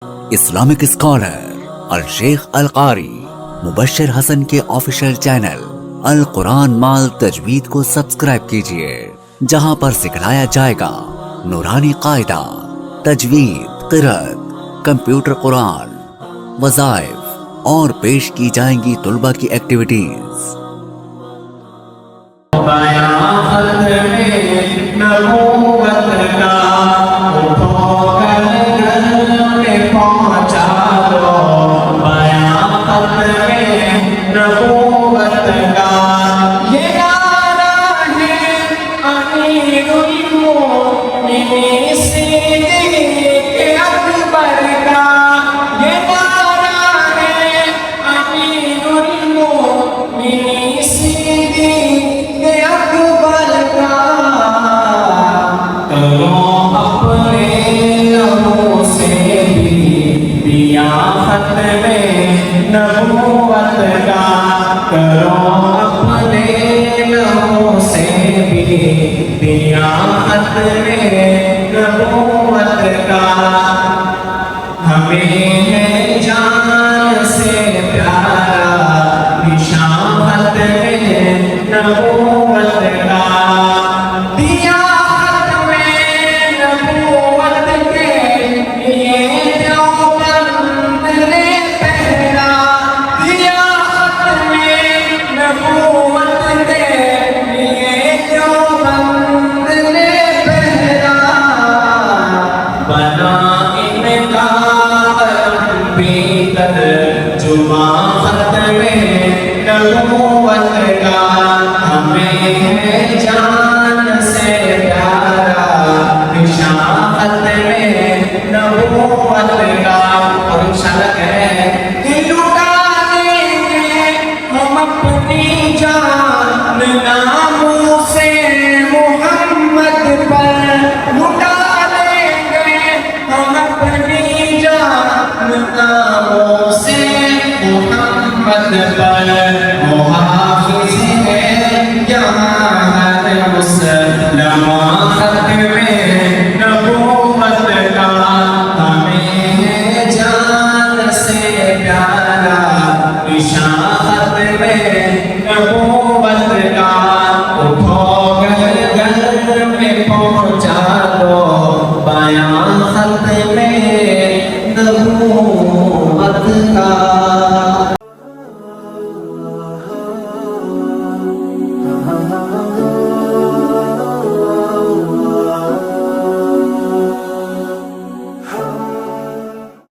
Islamic scholar الشیخ القاری مبشر حسن کے official channel القرآن مال تجوید کو سبسکرائب کیجئے، جہاں پر سکھلایا جائے گا نورانی قاعدہ، تجوید، قرأت، کمپیوٹر قرآن، وظائف اور پیش کی جائیں گی طلبہ کی ایکٹیویٹیز۔ نبوت کا کرو اپنے لہو سے بھی دیا ختم نبوت کا، ہمیں ہے جان سے پیارا نشان ختم نبوت کا، دیا ختم نبوت کے لیے نبوت کا، ہمیں ہے جان سے پیارا نشان ختم نبوت کا، اور انشاءاللہ کہے کہ لٹا دیں گے ہم اپنی جان ناموں سے محمد پر، لٹا دیں گے ہم اپنی جان ناموں سے محمد پر، محافظ ہے یہاں ہر مسلم ختم نبوت کا، ہمیں ہے جان سے پیارا نشان ختم نبوت کا، اٹھو گھر میں پہنچا دو بیان ختم نبوت